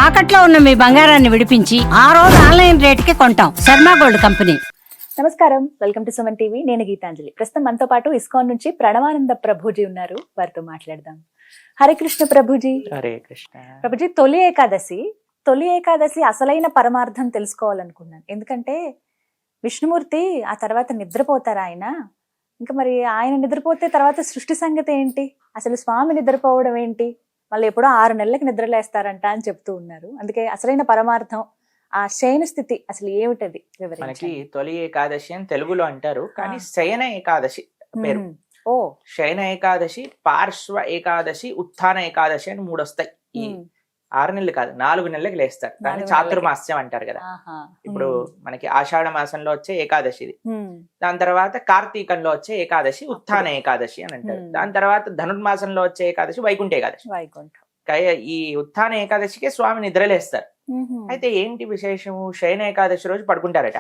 తాకట్లో ఉన్న మీ బంగారాన్ని విడిపించి ఆ రోజు ఆన్లైన్ రేటుకి కొంటాం. Sharma gold company. నమస్కారం, వెల్కమ్ టు సుమన్ టీవీ. నేను గీతాంజలి. ప్రస్తుతం మనతో పాటు ఇస్కాన్ నుంచి ప్రణవానంద ప్రభుజీ ఉన్నారు. వారితో మాట్లాడదాం. హరే కృష్ణ ప్రభుజీ. హరే కృష్ణ ప్రభుజీ, తొలి ఏకాదశి అసలైన పరమార్థం తెలుసుకోవాలనుకున్నాను. ఎందుకంటే విష్ణుమూర్తి ఆ తర్వాత నిద్రపోతారు ఆయన. ఇంకా మరి ఆయన నిద్రపోతే తర్వాత సృష్టి సంగతి ఏంటి, అసలు స్వామి నిద్రపోవడం ఏంటి, మళ్ళీ ఎప్పుడో 6 నెలలకి నిద్రలేస్తారంట అని చెప్తూ ఉన్నారు. అందుకే అసలైన పరమార్థం, ఆ శయన స్థితి అసలు ఏమిటది మనకి వివరించండి. తొలి ఏకాదశి అని తెలుగులో అంటారు, కానీ శయన ఏకాదశి పేరు. ఓ శయన ఏకాదశి, పార్శ్వ ఏకాదశి, ఉత్థాన ఏకాదశి అని 3 వస్తాయి. ఈ 6 నెలలు కాదు, 4 నెలలకి లేస్తారు. కానీ 4 చాతుర్మాస్యం అంటారు కదా. ఆహా. ఇప్పుడు మనకి ఆషాఢ మాసంలో వచ్చే ఏకాదశి ఇది. దాని తర్వాత కార్తీకంలో వచ్చే ఏకాదశి ఉత్థాన ఏకాదశి అని అంటారు. దాని తర్వాత ధనుర్మాసంలో వచ్చే ఏకాదశి వైకుంఠ ఏకాదశి. వైకుంఠం. ఈ ఉత్థాన ఏకాదశికే స్వామి నిద్రలేస్తారు. అయితే ఏంటి విశేషము, శయన ఏకాదశి రోజు పడుకుంటారట.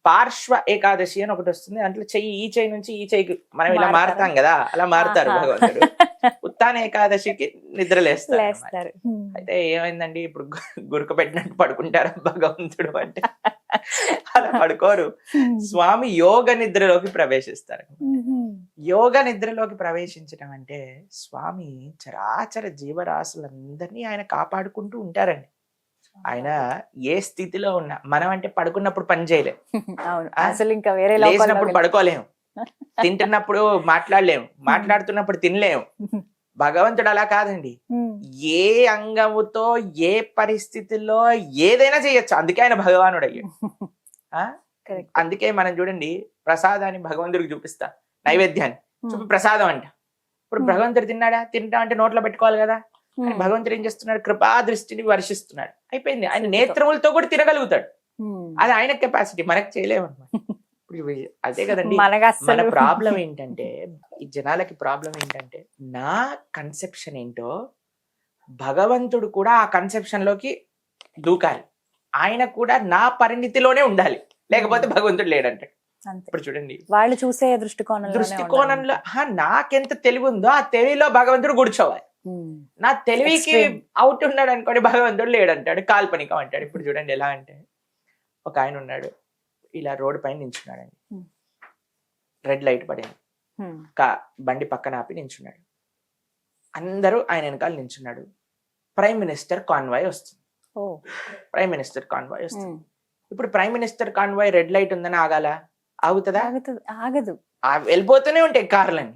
పార్శ్వ ఏకాదశి అని ఒకటి వస్తుంది, దాంట్లో చెయ్యి ఈ చెయ్యి నుంచి ఈ చెయ్యికి మనం ఇలా మారుతాం కదా, అలా మారుతారు భగవంతుడు. ఉత్థాన ఏకాదశికి నిద్రలేస్తారు. అయితే ఏమైందండి, ఇప్పుడు గురక పెట్టినట్టు పడుకుంటారా భగవంతుడు అంటే? అలా పడుకోరు. స్వామి యోగ నిద్రలోకి ప్రవేశిస్తారు. యోగ నిద్రలోకి ప్రవేశించడం అంటే స్వామి చరాచర జీవరాశులందరినీ ఆయన కాపాడుకుంటూ ఉంటారండి. ఆయన ఏ స్థితిలో ఉన్నా, మనం అంటే పడుకున్నప్పుడు పని చేయలేము, అసలు ఇంకా వేరే లేచినప్పుడు పడుకోలేము, తింటున్నప్పుడు మాట్లాడలేము, మాట్లాడుతున్నప్పుడు తినలేము. భగవంతుడు అలా కాదండి. ఏ అంగముతో ఏ పరిస్థితుల్లో ఏదైనా చేయొచ్చు. అందుకే ఆయన భగవానుడు అయ్యాడు. అందుకే మనం చూడండి, ప్రసాదాన్ని భగవంతుడికి చూపిస్తా, నైవేద్యాన్ని చూపి ప్రసాదం అంట. ఇప్పుడు భగవంతుడు తింటా అంటే నోట్లో పెట్టుకోవాలి కదా. భగవంతుడు ఏం చేస్తున్నాడు, కృపా దృష్టిని వర్షిస్తున్నాడు. అయిపోయింది. ఆయన నేత్రములతో కూడా తినగలుగుతాడు. అది ఆయన కెపాసిటీ, మనకు చేయలేము అనమాట. ఇప్పుడు అదే కదండి మన ప్రాబ్లం ఏంటంటే, ఈ జనాలకి ప్రాబ్లం ఏంటంటే, నా కన్సెప్షన్ ఏంటో భగవంతుడు కూడా ఆ కన్సెప్షన్ లోకి దూకాలి. ఆయన కూడా నా పరిణితిలోనే ఉండాలి, లేకపోతే భగవంతుడు లేడంటాడు. ఇప్పుడు చూడండి, వాళ్ళు చూసే దృష్టికోణంలో నాకెంత తెలివి ఉందో ఆ తెలివిలో భగవంతుడు కూర్చోవాలి. నా తెలివికి అవుట్ ఉన్నాడు అనుకోండి, భగవంతుడు లేడంటాడు, కాల్పనికం అంటాడు. ఇప్పుడు చూడండి ఎలా అంటే, ఒక ఆయన ఉన్నాడు, ఇలా రోడ్డు పైన నించున్నాడండి. రెడ్ లైట్ పడింది, బండి పక్కన ఆపి నించున్నాడు. అందరూ ఆయన వెనకాల నించున్నాడు. ప్రైమ్ మినిస్టర్ కాన్వాయ్ వస్తుంది. ప్రైమ్ మినిస్టర్ కాన్వాయ్ వస్తుంది. ఇప్పుడు prime minister convoy red light ఉందని ఆగాల? ఆగుతుందా? ఆగదు. వెళ్ళిపోతూనే ఉంటాయి కార్లని.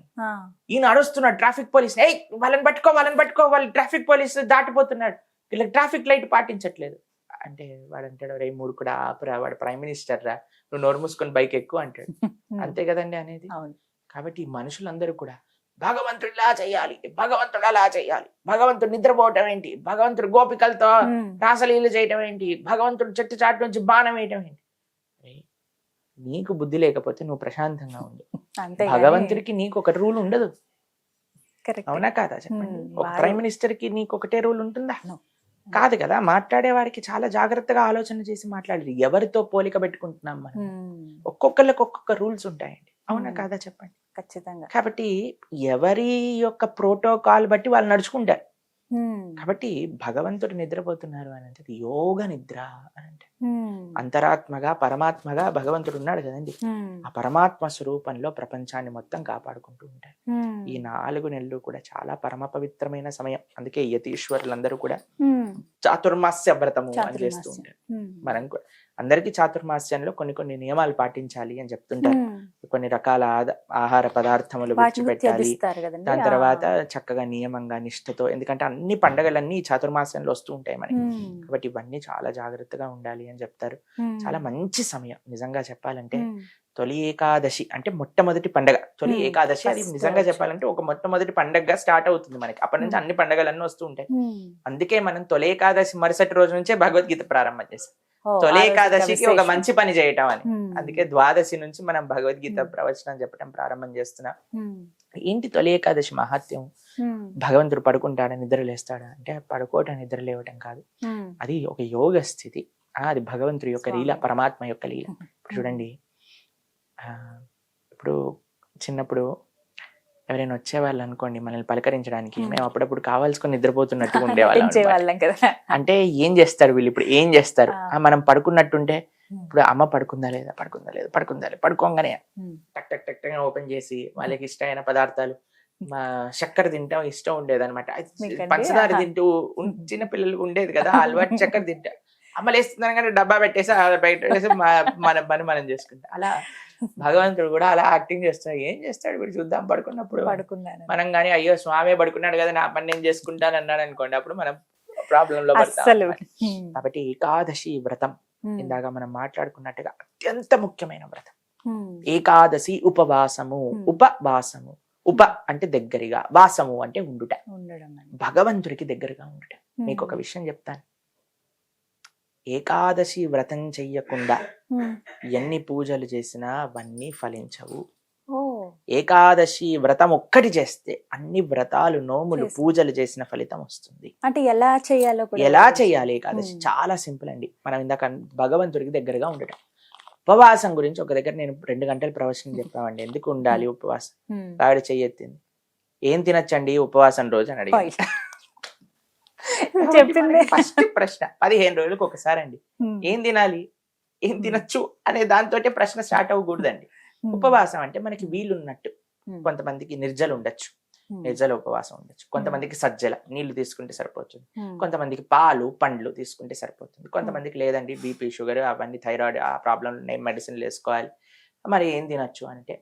ఈయన అడుస్తున్నాడు ట్రాఫిక్ పోలీస్, వాళ్ళని పట్టుకో వాళ్ళు ట్రాఫిక్ పోలీస్ దాటిపోతున్నాడు, వీళ్ళకి ట్రాఫిక్ లైట్ పాటించట్లేదు అంటే వాడు అంటాడు, రే మూడుకుడా ఆపురా, వాడు ప్రైమ్ మినిస్టర్ రా, నువ్వు నోరు మూసుకొని బైక్ ఎక్కువ అంటాడు. అంతే కదండి అనేది. కాబట్టి ఈ మనుషులందరూ కూడా భగవంతుడు ఇలా చేయాలి, భగవంతుడు అలా చేయాలి, భగవంతుడు నిద్రపోవటం ఏంటి, భగవంతుడు గోపికలతో రాసలీలు చేయటం ఏంటి, భగవంతుడు చెట్టు చాటు నుంచి బాణం వేయటం ఏంటి. నీకు బుద్ధి లేకపోతే నువ్వు ప్రశాంతంగా ఉండు. భగవంతుడికి నీకు ఒక రూల్ ఉండదు, అవునా కాదా చెప్పండి? ఒక ప్రైమ్ మినిస్టర్ కి నీకు ఒకటే రూల్ ఉంటుందా? కాదు కదా. మాట్లాడే వారికి చాలా జాగ్రత్తగా ఆలోచన చేసి మాట్లాడాలి. ఎవరితో పోలిక పెట్టుకుంటున్నాం మనం? ఒక్కొక్కరికి ఒక్కొక్క రూల్స్ ఉంటాయండి, అవునా కాదా చెప్పండి? ఖచ్చితంగా. కాబట్టి ఎవరి యొక్క ప్రోటోకాల్ బట్టి వాళ్ళు నడుచుకుంటారు. కాబట్టి భగవంతుడు నిద్రపోతున్నారు అని అంటే యోగ నిద్ర అని అంటే, అంతరాత్మగా పరమాత్మగా భగవంతుడు ఉన్నాడు కదండి. ఆ పరమాత్మ స్వరూపంలో ప్రపంచాన్ని మొత్తం కాపాడుకుంటూ ఉంటారు. ఈ 4 నెలలు కూడా చాలా పరమ పవిత్రమైన సమయం. అందుకే యతీశ్వరులందరూ కూడా చాతుర్మాస్య వ్రతము అని చేస్తూ ఉంటారు. మనం అందరికీ చాతుర్మాస్యంలో కొన్ని నియమాలు పాటించాలి అని చెప్తుంటారు. కొన్ని రకాల ఆహార పదార్థములు విడిచిపెట్టాలి. దాని తర్వాత చక్కగా నియమంగా నిష్ఠతో, ఎందుకంటే అన్ని పండగలన్నీ చాతుర్మాస్యంలో వస్తూ ఉంటాయి మనకి. కాబట్టి ఇవన్నీ చాలా జాగ్రత్తగా ఉండాలి అని చెప్తారు. చాలా మంచి సమయం నిజంగా చెప్పాలంటే. తొలి ఏకాదశి అంటే మొట్టమొదటి పండగ. తొలి ఏకాదశి అది నిజంగా చెప్పాలంటే ఒక మొట్టమొదటి పండగగా స్టార్ట్ అవుతుంది మనకి. అప్పటి నుంచి అన్ని పండగలన్నీ వస్తూ ఉంటాయి. అందుకే మనం తొలి ఏకాదశి మరుసటి రోజు నుంచే భగవద్గీత ప్రారంభం చేస్తాం. తొలి ఏకాదశికి ఒక మంచి పని చేయటం అని. అందుకే ద్వాదశి నుంచి మనం భగవద్గీత ప్రవచనం చెప్పడం ప్రారంభం చేస్తున్నాం. ఏంటి తొలి ఏకాదశి మహాత్యం? భగవంతుడు పడుకుంటాడా, నిద్రలేస్తాడా అంటే పడుకోవటం నిద్ర లేవటం కాదు, అది ఒక యోగ స్థితి. అది భగవంతుడి యొక్క లీల, పరమాత్మ యొక్క లీల. ఇప్పుడు చూడండి, ఇప్పుడు చిన్నప్పుడు ఎవరైనా వచ్చేవాళ్ళు అనుకోండి మనల్ని పలకరించడానికి, మేము అప్పుడప్పుడు కావాల్సుకొని నిద్రపోతున్నట్టుగా ఉండేవాళ్ళం నటించే అన్నమాట. వాళ్ళం కదా. అంటే ఏం చేస్తారు వీళ్ళు, ఇప్పుడు ఏం చేస్తారు, మనం పడుకున్నట్టుంటే ఇప్పుడు అమ్మ పడుకుందా లేదా, పడుకోగానే టక్ టక్ టక్ టక్ ఓపెన్ చేసి వాళ్ళకి ఇష్టమైన పదార్థాలు, మా చక్కెర తింటాం ఇష్టం ఉండేది అనమాట. మీకండి? పంచదార ఆహా. తింటూ చిన్న పిల్లలు ఉండేది కదా ఆ అలవాటు, చక్కెర తింటా అమ్మ లేస్తున్నాను కానీ డబ్బా పెట్టేసి బయట పెట్టేసి మన పని మనం చేసుకుంటాం. అలా భగవంతుడు కూడా అలా యాక్టింగ్ చేస్తాడు. ఏం చేస్తాడు వీడు చూద్దాం పడుకున్నప్పుడు పడుకున్నాను. మనం కానీ అయ్యో స్వామి పడుకున్నాడు కదా నా పని నేను చేసుకుంటాను అన్నాడు అనుకోండి, అప్పుడు మనం ప్రాబ్లం లో పడతాం అస్సలు. అన్నమాట. కాబట్టి ఏకాదశి వ్రతం ఇందాక మనం మాట్లాడుకున్నట్టుగా అత్యంత ముఖ్యమైన వ్రతం. ఏకాదశి ఉపవాసము. ఉపవాసము, ఉప అంటే దగ్గరగా, వాసము అంటే ఉండుట, ఉండడం అని. భగవంతుడికి దగ్గరగా ఉండుట. మీకు ఒక విషయం చెప్తాను, ఏకాదశి వ్రతం చెయ్యకుండా ఎన్ని పూజలు చేసినా అవన్నీ ఫలించవు. ఓ, ఏకాదశి వ్రతం ఒక్కటి చేస్తే అన్ని వ్రతాలు నోములు చేస్తే. పూజలు చేసిన ఫలితం వస్తుంది. అంటే ఎలా చేయాలో కూడా ఎలా చేయాలి ఏకాదశి? చాలా సింపుల్ అండి. మనం ఇందాక భగవంతుడికి దగ్గరగా ఉండటం. ఉపవాసం గురించి ఒక దగ్గర నేను 2 గంటల ప్రవచనం చెప్పామండి. ఎందుకు ఉండాలి ఉపవాసం? ఆవిడ చెయ్యెత్తింది, ఏం తినచ్చండి ఉపవాసం రోజు అని అడిగి. చెప్పింది ఫస్ట్ ప్రశ్న 15 రోజులకు ఒకసారి అండి. ఏం తినాలి, ఏం తినచ్చు అనే దాంతో ప్రశ్న స్టార్ట్ అవ్వకూడదండి. ఉపవాసం అంటే మనకి వీలున్నట్టు. కొంతమందికి నిర్జలు ఉండొచ్చు, నిర్జల ఉపవాసం ఉండొచ్చు. కొంతమందికి సజ్జల నీళ్లు తీసుకుంటే సరిపోతుంది. కొంతమందికి పాలు పండ్లు తీసుకుంటే సరిపోతుంది. కొంతమందికి లేదండి బీపీ షుగర్ అవన్నీ థైరాయిడ్ ఆ ప్రాబ్లం ఉన్నాయి, మెడిసిన్లు వేసుకోవాలి. మరి ఏం తినచ్చు అంటే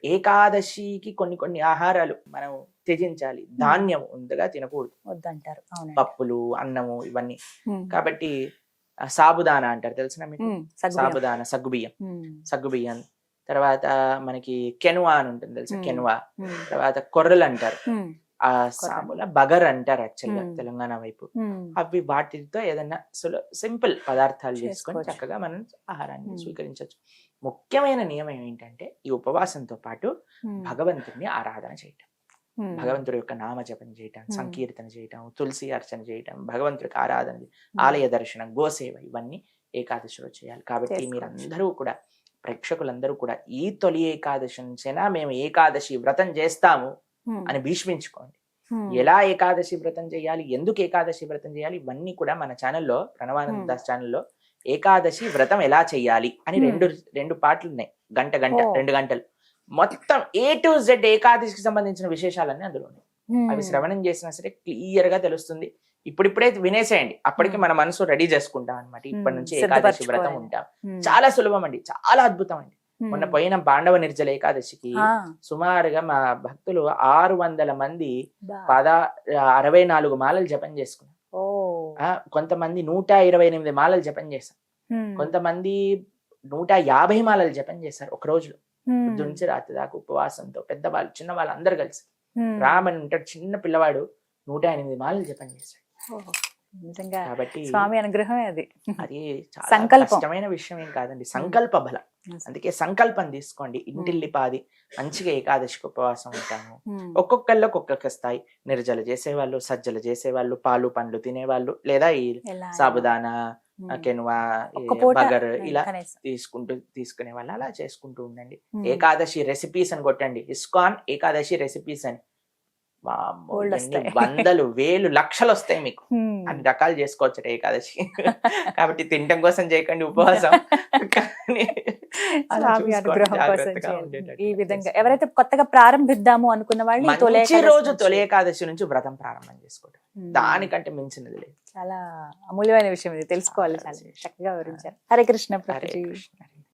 ఏకాదశికి కొన్ని ఆహారాలు మనం త్యజించాలి. ధాన్యం ఉందగా తినకూడదు, వద్దంటారు. అవును. పప్పులు అన్నము ఇవన్నీ. కాబట్టి సాబుదానా అంటారు తెలుసునా మీకు? సాబుదానా, సగ్గుబియ్యం. తర్వాత మనకి కెనువా అని ఉంటుంది తెలుసా, కెనువా. తర్వాత కొర్రలు అంటారు, ఆ సాముల బగర్ అంటారు యాక్చువల్గా తెలంగాణ వైపు. అవి వాటితో ఏదైనా సింపుల్ పదార్థాలు చేసుకొని చక్కగా మనం ఆహారాన్ని స్వీకరించవచ్చు. ముఖ్యమైన నియమం ఏంటంటే ఈ ఉపవాసంతో పాటు భగవంతుడిని ఆరాధన చేయటం, భగవంతుడి యొక్క నామ జపం చేయటం, సంకీర్తన చేయటం, తులసి అర్చన చేయటం, భగవంతుడికి ఆరాధన, ఆలయ దర్శనం, గోసేవ ఇవన్నీ ఏకాదశిలో చేయాలి. కాబట్టి మీరందరూ కూడా, ప్రేక్షకులందరూ కూడా ఈ తొలి ఏకాదశి నుంచైనా మేము ఏకాదశి వ్రతం చేస్తాము అని భీష్మించుకోండి. ఎలా ఏకాదశి వ్రతం చేయాలి, ఎందుకు ఏకాదశి వ్రతం చేయాలి, ఇవన్నీ కూడా మన ఛానల్లో, ప్రణవానంద దాస్ ఛానల్లో ఏకాదశి వ్రతం ఎలా చెయ్యాలి అని రెండు పాటలు ఉన్నాయి. గంట 2 గంటలు మొత్తం A to Z ఏకాదశికి సంబంధించిన విశేషాలన్నీ అందులో ఉన్నాయి. అవి శ్రవణం చేసినా సరే క్లియర్ గా తెలుస్తుంది. ఇప్పుడిప్పుడే వినేసేయండి, అప్పటికి మన మనసు రెడీ చేసుకుంటాం అనమాట. ఇప్పటి నుంచి ఏకాదశి వ్రతం ఉంటాం. చాలా సులభం అండి, చాలా అద్భుతం అండి. మొన్న పోయిన పాండవ నిర్జల ఏకాదశికి సుమారుగా మా భక్తులు 600 మంది 64 మాలలు జపం చేసుకున్నారు. కొంతమంది 128 మాలలు జపం చేశారు. కొంతమంది 150 మాలలు జపం చేశారు ఒక రోజులో. నుంచి రాత్రి దాకా ఉపవాసంతో పెద్దవాళ్ళు చిన్నవాళ్ళు అందరు కలిసి. రామని ఉంటాడు చిన్న పిల్లవాడు 108 మాలలు జపం చేశాడు. కాబట్టి స్వామి అనుగ్రహమే అది. అది చాలా కష్టమైన విషయం ఏం కాదండి, సంకల్ప బలం. అందుకే సంకల్పం తీసుకోండి. ఇంటిల్లిపాది మంచిగా ఏకాదశికి ఉపవాసం ఉంటాము. ఒక్కొక్కళ్ళకి ఒక్కొక్క స్థాయి. నిర్జలు చేసేవాళ్ళు, సజ్జలు చేసేవాళ్ళు, పాలు పండ్లు తినేవాళ్ళు, లేదా ఈ సాబుదానా, కెనువా, బగర్ ఇలా తీసుకునే వాళ్ళు అలా చేసుకుంటూ ఉండండి. ఏకాదశి రెసిపీస్ అని కొట్టండి, ఇస్కాన్ ఏకాదశి రెసిపీస్ అని. వందలు వేలు లక్షలు వస్తాయి మీకు, అన్ని రకాలు చేసుకోవచ్చు ఏకాదశి. కాబట్టి తినటం కోసం చేయకండి ఉపవాసం, ఈ విధంగా ఎవరైతే కొత్తగా ప్రారంభిద్దాము అనుకున్న వాళ్ళు మంచి రోజు తొలి ఏకాదశి నుంచి వ్రతం ప్రారంభం చేసుకోవడం, దానికంటే మించినది లేదు. చాలా అమూల్యమైన విషయం ఇది, తెలుసుకోవాలి. చాలా చక్కగా వివరించారు. హరే కృష్ణ ప్రభుజీ.